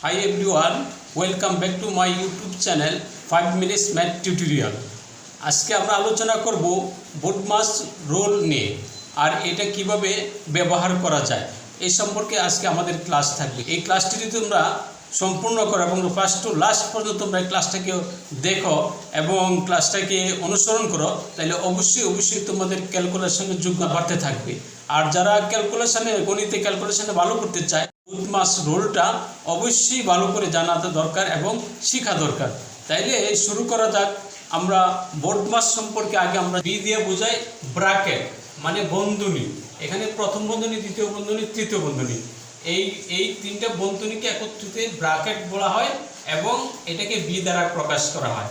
Hi everyone, welcome back to my YouTube channel 5 minutes math tutorial. আজকে আমরা আলোচনা করব BODMAS রুল নিয়ে আর এটা কিভাবে ব্যবহার করা যায় এই সম্পর্কে আজকে আমাদের ক্লাস থাকবে। এই ক্লাসটি যদি তোমরা সম্পূর্ণ করো এবং ফার্স্ট টু লাস্ট পর্যন্ত তোমরা এই ক্লাসটাকে দেখো এবং ক্লাসটাকে অনুসরণ করো তাহলে অবশ্যই তোমাদের ক্যালকুলেশনের যোগ্যতা বাড়তে থাকবে। আর যারা গণিতে ক্যালকুলেশনে ভালো করতে চায় BODMAS রুলটা অবশ্যই ভালো করে জানাতে দরকার এবং শেখা দরকার। তাইলে শুরু করা যাক। আমরা BODMAS সম্পর্কে আগে আমরা বি দিয়ে বোঝাই ব্র্যাকেট মানে বন্ধনী। এখানে প্রথম বন্ধনী, দ্বিতীয় বন্ধনী, তৃতীয় বন্ধনী, এই তিনটা বন্ধনীকে একত্রিত ব্র্যাকেট বলা হয় এবং এটাকে বি দ্বারা প্রকাশ করা হয়।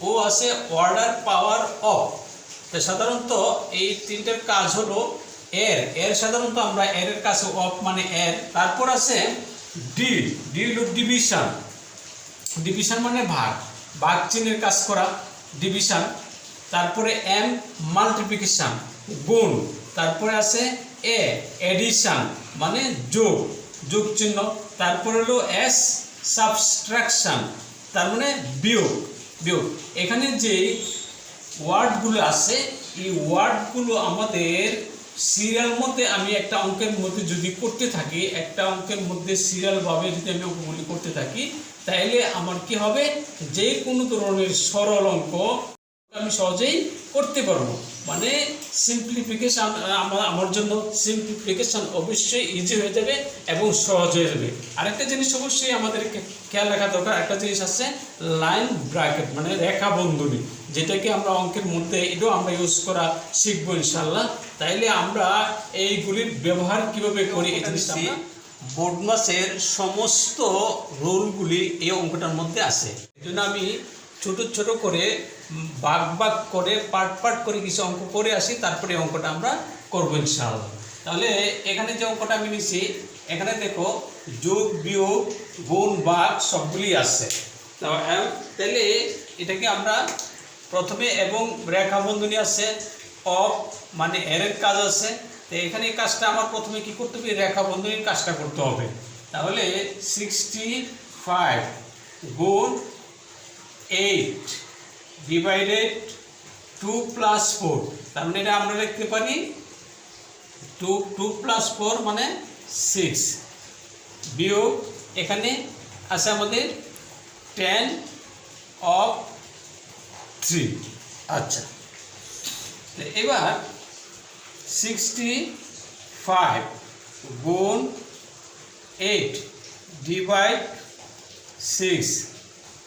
ও আছে অর্ডার পাওয়ার অফ। তো সাধারণত এই তিনটার কাজ হলো এর সাধারণত আমরা এর কাছে অফ মানে এর। তারপর আছে ডি হলো ডিভিশন মানে ভাগ চিহ্নের কাজ করা ডিভিশন। তারপরে এম মাল্টিপ্লিকেশন গুণ। তারপরে আছে এডিশন মানে যোগ চিহ্ন। তারপরে হলো এস সাবট্রাকশন তার মানে বিয়োগ। এখানে যে ওয়ার্ডগুলো আছে এই ওয়ার্ডগুলো আমাদের সিরিয়াল মধ্যে আমি একটা অঙ্কের মধ্যে যদি করতে থাকি, একটা অঙ্কের মধ্যে সিরিয়ালভাবে যদি আমি অঙ্কগুলি করতে থাকি তাহলে আমার কি হবে, যে কোনো ধরনের সরল অঙ্ক আমি সহজেই করতে পারবো। মানে সিম্পলিফিকেশন আমার জন্য সিম্পলিফিকেশন অবশ্যই ইজি হয়ে যাবে এবং সহজ হয়ে যাবে। আরেকটা জিনিস অবশ্যই আমাদেরকে খেয়াল রাখা দরকার, একটা জিনিস আছে লাইন ব্র্যাকেট মানে রেখা বন্ধনী, যেটাকে আমরা অঙ্কের মধ্যে এটাও আমরা ইউজ করা শিখবো ইনশাল্লাহ। তাইলে আমরা এইগুলির ব্যবহার কিভাবে করি এই জিনিসটা আমরা BODMAS-এর সমস্ত রুলগুলি এই অঙ্কটার মধ্যে আছে। এই জন্য আমি ছোট করে ভাগ করে পার্ট করে কিছু অঙ্ক করে আসি, তারপরে অঙ্কটা আমরা করবো ইনশাআল্লাহ। তাহলে এখানে যে অঙ্কটা আমি নিছি, এখানে দেখো যোগ বিয়োগ গুণ ভাগ সবগুলি আছে। তাহলে এটাকে আমরা প্রথমে এবং রেখা বন্ধনী আছে, অফ মানে এর কাজ আছে। তো এখানে এই কাজটা আমার প্রথমে কি করতে হবে, রেখা বন্ধনীর কাজটা করতে হবে। তাহলে 65 গুণ 8 ডিভাইডেড 2 + 4, তার মানে এটা আমরা লিখতে পারি 2 + 4 মানে 6 বিয়োগ এখানে আছে আমাদের 10/3। আচ্ছা, এবার 65 গুণ 8 ডিভাইড 6,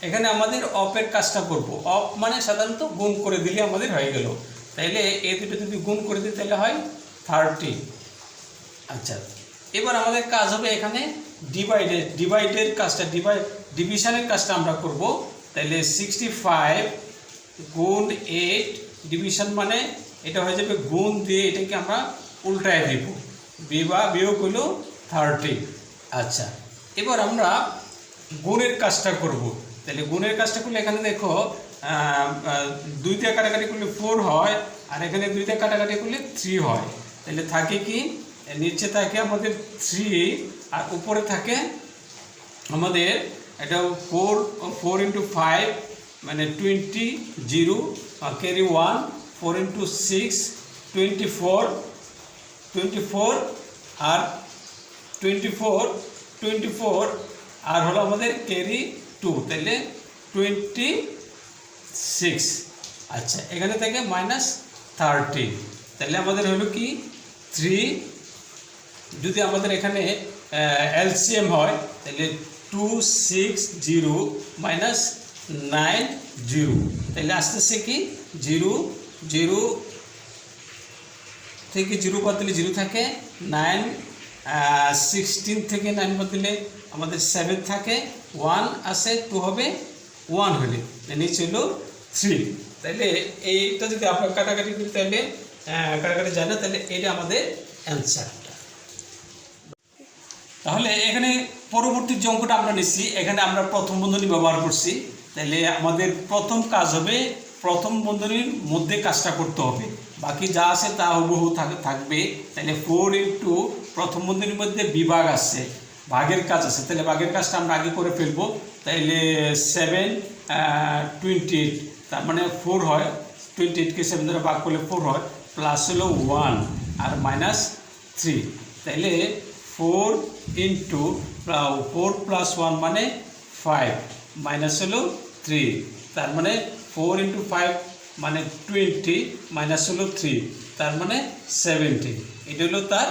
এখানে আমাদের অফের কাজটা করব। অফ মানে সাধারণত গুণ করে দিলে আমাদের হয়ে গেল। তাইলে এই দুটো যদি গুণ করে দিই তাহলে হয় 30। আচ্ছা, এবার আমাদের কাজ হবে এখানে ডিভাইডের কাজটা ডিভিশনের কাজটা আমরা করব। তাইলে 65 গুণ 8 ডিভিশন মানে এটা হয়ে যাবে গুণ দিয়ে এটাকে আমরা উল্টায় দিব, বিয়োগ হলো 30। আচ্ছা, এবার আমরা গুণের কাজটা করব। তাহলে গুণের কাজটা করলে এখানে দেখো 2 দিয়ে কাটাকাটি করলে 4 হয় আর এখানে 2 দিয়ে কাটাকাটি করলে 3 হয়। তাহলে থাকে কি, নিচে থাকে আমাদের 3 আর উপরে থাকে আমাদের এটা 4 × 5 মানে 20 0 ক্যারি 1 4 × 6 24 আর 24 আর হলো আমাদের ক্যারি 2, তাহলে 26। আচ্ছা, এখানে থেকে -30, তাহলে আমাদের হলো কি 3। যদি আমাদের এখানে এলসিএম হয় তাহলে 260 - 90, তাহলে আসতেছে কি 0 থেকে 0 বাদ দিলে 0 থাকে, 16 থেকে 9 বাদ দিলে আমাদের 7 থাকে, 1 আছে 2 হবে 1 হলে নিচে হলো 3। তাহলে এইটা যদি আপনার কাটাকাটি করি তাহলে কাটাকাটি যায় না, তাহলে এটা আমাদের অ্যান্সারটা। তাহলে এখানে পরবর্তী যে অঙ্কটা আমরা নিচ্ছি, এখানে আমরা প্রথম বন্ধনী ব্যবহার করছি। তাহলে আমাদের প্রথম কাজ হবে প্রথম বন্ধনীর মধ্যে কাজটা করতে হবে, বাকি যা আছে তা হুবহু থাকবে। তাহলে 4 × প্রথম বন্ধনীর মধ্যে বিভাগ আছে ভাগের কাজ আছে, তাহলে ভাগের কাজটা আমরা আগে করে ফেলবো। তাইলে 7 28, তার মানে 4 হয়, 28কে 7 দ্বারা ভাগ করলে 4 হয়, প্লাস হলো 1 আর মাইনাস 3। তাইলে 4 ইন্টু 4 প্লাস 1 মানে 5, মাইনাস হলো 3, তার মানে 4 ইন্টু 5 মানে 20, মাইনাস হলো 3, তার মানে 70। এটা হলো তার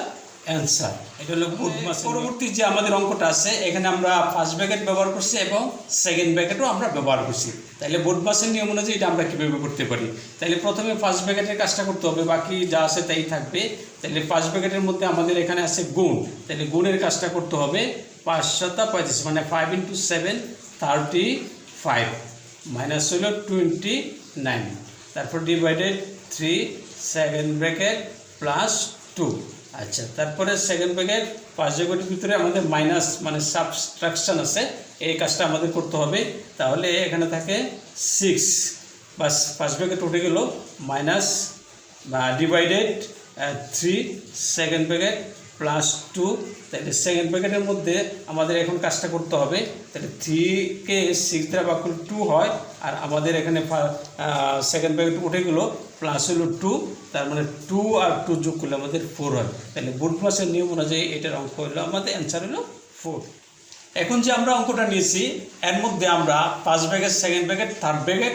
অ্যান্সার। এটা হলো BODMAS। পরবর্তী যে আমাদের অঙ্কটা আছে এখানে আমরা ফার্স্ট ব্র্যাকেট ব্যবহার করছি এবং সেকেন্ড ব্র্যাকেটও আমরা ব্যবহার করছি। তাহলে BODMAS-এর নিয়ম অনুযায়ী এটা আমরা কীভাবে করতে পারি? তাহলে প্রথমে ফার্স্ট ব্র্যাকেটের কাজটা করতে হবে, বাকি যা আছে তাই থাকবে। তাহলে ফার্স্ট ব্র্যাকেটের মধ্যে আমাদের এখানে আছে গুণ, তাহলে গুণের কাজটা করতে হবে 5 × 35 মানে 5 × 7 35, মাইনাস হলো 29, তারপর ডিভাইডেড 3 সেকেন্ড ব্র্যাকেট প্লাস 2। আচ্ছা, তারপরে সেকেন্ড ব্র্যাকেট ফার্স্ট ব্র্যাকেটের ভিতরে আমাদের মাইনাস মানে সাবট্রাকশন আছে, এই কাজটা আমাদের করতে হবে। তাহলে এখানে থাকে 6, বাস ফার্স্ট ব্র্যাকেট উঠে গেল, minus divided 3 second bracket plus 2। তাহলে সেকেন্ড ব্র্যাকেটের মধ্যে আমাদের এখন কাজটা করতে হবে। তাহলে 3কে 6 দ্বারা ভাগ করলে 2 হয়, আর আমাদের এখানে সেকেন্ড ব্র্যাকেট উঠে গেল, প্লাস হলো 2, তার মানে 2 আর 2 যোগ করলে আমাদের 4 হয়। তাহলে BODMAS-এর নিয়ম অনুযায়ী এটার অঙ্ক হলো আমাদের অ্যান্সার হলো 4। এখন যে আমরা অঙ্কটা নিয়েছি এর মধ্যে আমরা first bracket second bracket third bracket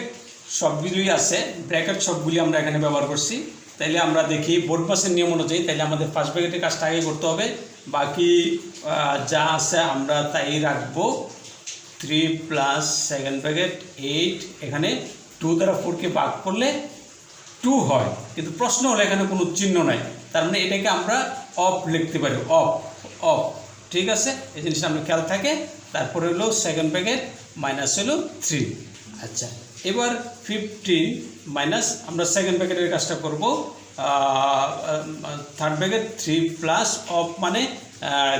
সবগুলোই আছে, ব্র্যাকেট সবগুলি আমরা এখানে ব্যবহার করছি। তাইলে আমরা দেখি BODMAS-এর নিয়ম অনুযায়ী তাইলে আমাদের ফার্স্ট ব্র্যাকেটের কাজটা আগে করতে হবে, বাকি যা আছে আমরা তাই রাখবো। 3 প্লাস সেকেন্ড ব্র্যাকেট 8, এখানে 2 দ্বারা 4কে ভাগ করলে 2 হয়, কিন্তু প্রশ্ন হলো এখানে কোনো চিহ্ন নাই, তার মানে এটাকে আমরা অফ লিখতে পারি, অফ। ঠিক আছে, এই জিনিসটা আমরা খেয়াল থাকে। তারপরে হলো সেকেন্ড ব্র্যাকেট মাইনাস হলো 3। আচ্ছা, এবার 15 মাইনাস আমরা সেকেন্ড ব্র্যাকেটের কাজটা করব, থার্ড ব্র্যাকেট 3 প্লাস অফ মানে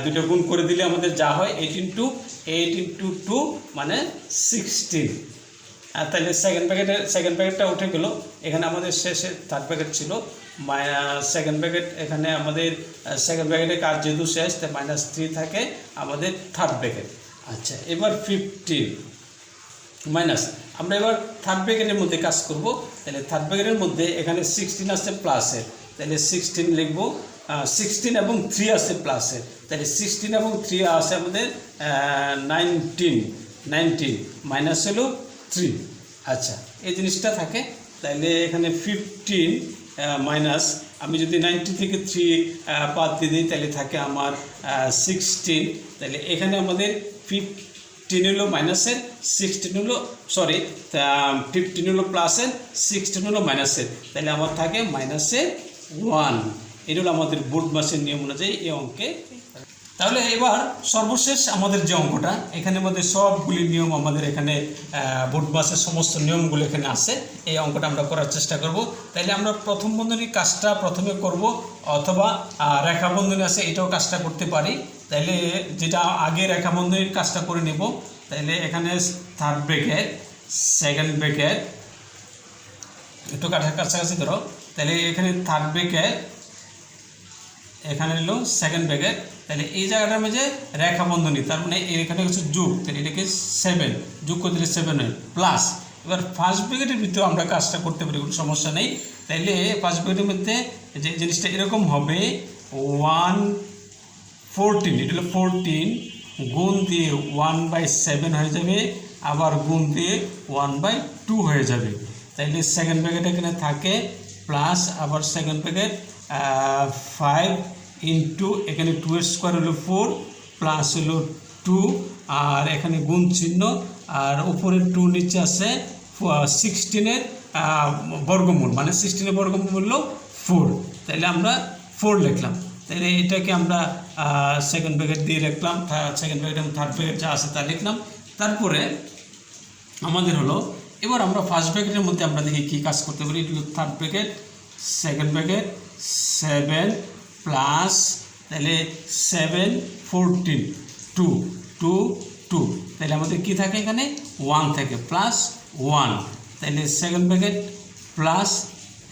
দুটো গুণ করে দিলে আমাদের যা হয় 8 × 2 মানে 16। তাহলে সেকেন্ড ব্র্যাকেটটা উঠে গেল, এখানে আমাদের শেষে থার্ড ব্র্যাকেট ছিল, সেকেন্ড ব্র্যাকেট এখানে আমাদের সেকেন্ড ব্র্যাকেটের কাজ যেহেতু শেষ তাই -3 থাকে আমাদের থার্ড ব্র্যাকেট। আচ্ছা, এবার 15 মাইনাস আমরা এবার থার্ড ব্র্যাকেটের মধ্যে কাজ করব। তাহলে থার্ড ব্র্যাকেটের মধ্যে এখানে 16 আছে প্লাসের, তাহলে 16 লিখব, 16 এবং 3 আছে প্লাসের, তাহলে 16 এবং 3 আছে আমাদের 19 মাইনাস হলো 3। আচ্ছা, এই জিনিসটা থাকে। তাহলে এখানে 15 মাইনাস আমি যদি 90 থেকে 3 বাদ দিয়ে দিই তাহলে থাকে আমার 16। তাহলে এখানে আমাদের 15 হলো মাইনাসের, 16 হলো 15 হলো প্লাসের, 16 হলো মাইনাসের, তাহলে আমার থাকে -1। এটা হলো আমাদের BODMAS-এর নিয়ম অনুযায়ী এই অঙ্কে। তাহলে এবার সর্বশেষ আমাদের যে অঙ্কটা, এখানে আমাদের সবগুলি নিয়ম আমাদের এখানে BODMAS-এর সমস্ত নিয়মগুলো এখানে আছে, এই অঙ্কটা আমরা করার চেষ্টা করব। তাইলে আমরা প্রথম বন্ধনীর কাজটা প্রথমে করব, অথবা রেখা বন্ধনী আছে এটাও কাজটা করতে পারি। তাইলে যেটা আগে রেখা বন্ধনীর কাজটা করে নেব। তাইলে এখানে থার্ড ব্র্যাকেট সেকেন্ড ব্র্যাকেট একটু কাছাকাছি ধরো, তাহলে এখানে থার্ড ব্র্যাকেট এখানে হলো সেকেন্ড ব্র্যাকেট, তাহলে এই জায়গাটার মধ্যে রেখা বন্ধনী, তার মানে এখানে হচ্ছে যোগ, তাহলে এটাকে 7 যোগ করে দিলে 7 হয় প্লাস। এবার ফার্স্ট ব্র্যাকেটের ভিতরে আমরা কাজটা করতে পারি, কোনো সমস্যা নেই। তাইলে ফার্স্ট ব্র্যাকেটের মধ্যে যে জিনিসটা এরকম হবে 114, এটা হলো 14 গুণ দিয়ে 1/7 হয়ে যাবে, আবার গুণ দিয়ে 1/2 হয়ে যাবে। তাইলে সেকেন্ড ব্র্যাকেট এখানে থাকে প্লাস, আবার সেকেন্ড ব্র্যাকেট 5 ইন্টু এখানে 2 এর স্কোয়ার হলো 4 প্লাস হলো 2, আর এখানে গুণ চিহ্ন, আর উপরের 2 নিচে আছে 16-এর বর্গমূল, মানে 16-এর বর্গমূল হলো 4। তাহলে আমরা 4 লিখলাম। তাহলে এটাকে আমরা সেকেন্ড ব্র্যাকেট দিয়ে লিখলাম, সেকেন্ড ব্র্যাকেট এবং থার্ড ব্র্যাকেট যা আছে তা লিখলাম। তারপরে আমাদের হলো এবার আমরা ফার্স্ট ব্র্যাকেটের মধ্যে আমরা দেখি কী কাজ করতে পারি। এটা হলো third bracket second bracket 7 plus, তাহলে 7 14 2 তাহলে আমাদের কি থাকে এখানে 1 থাকে প্লাস 1, তাহলে সেকেন্ড ব্র্যাকেট প্লাস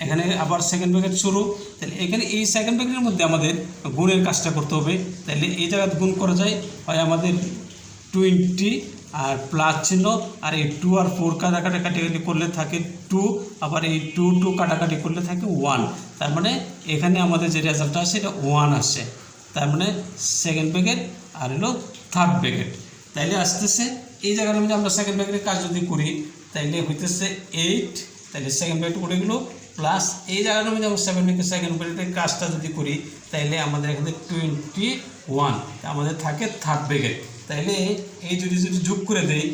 এখানে আবার সেকেন্ড ব্র্যাকেট শুরু, তাহলে এখানে এই সেকেন্ড ব্র্যাকেটের মধ্যে আমাদের গুণের কাজটা করতে হবে। তাহলে এই জায়গায় গুণ করা যায়, হয় আমাদের 20 আর প্লাস চিহ্ন, আর এই 2 আর 4 কাটাকাটি করলে থাকে 2, আবার এই 2 কাটাকাটি করলে থাকে 1। তার মানে এখানে আমাদের যে রেজাল্টটা আসে এটা 1 আসে। তার মানে সেকেন্ড ব্র্যাকেট আর হলো থার্ড ব্র্যাকেট। তাইলে আসতেছে এই জায়গার মধ্যে আমরা সেকেন্ড ব্র্যাকেটের কাজ যদি করি তাইলে হইতেছে 8, তাইলে সেকেন্ড ব্র্যাকেট করে গেলো প্লাস এই জায়গার মধ্যে আমরা সেকেন্ড ব্র্যাকেটের কাজটা যদি করি তাইলে আমাদের এখানে 21 আমাদের থাকে থার্ড ব্র্যাকেট। তাইলে এই যদি যোগ করে দেই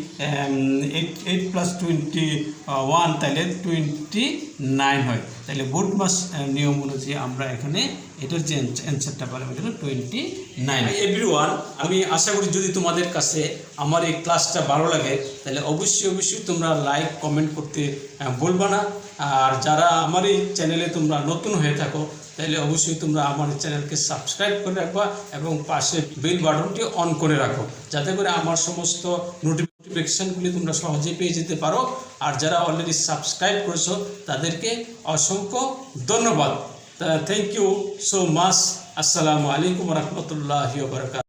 8 প্লাস 21 তাইলে 29 হয়। তাইলে বোডমাস নিয়ম অনুযায়ী আমরা এখানে এটার যে অ্যান্সারটা পাবো এটা 29। এভরিওয়ান, আমি আশা করি যদি তোমাদের কাছে আমার এই ক্লাসটা ভালো লাগে তাহলে অবশ্যই তোমরা লাইক কমেন্ট করতে বলবা না। আর যারা আমার এই চ্যানেলে তোমরা নতুন হয়ে থাকো তাহলে অবশ্যই তোমরা আমার চ্যানেলকে সাবস্ক্রাইব করে রাখবা এবং পাশে বেল বাটনটি অন করে রাখো, যাতে করে আমার সমস্ত নোটিফিকেশানগুলি তোমরা সহজেই পেয়ে যেতে পারো। আর যারা অলরেডি সাবস্ক্রাইব করেছো তাদেরকে অসংখ্য ধন্যবাদ। Thank you so much. আসসালামু আলাইকুম রহমতুল্লাহি ওয়া বারাকাতুহু।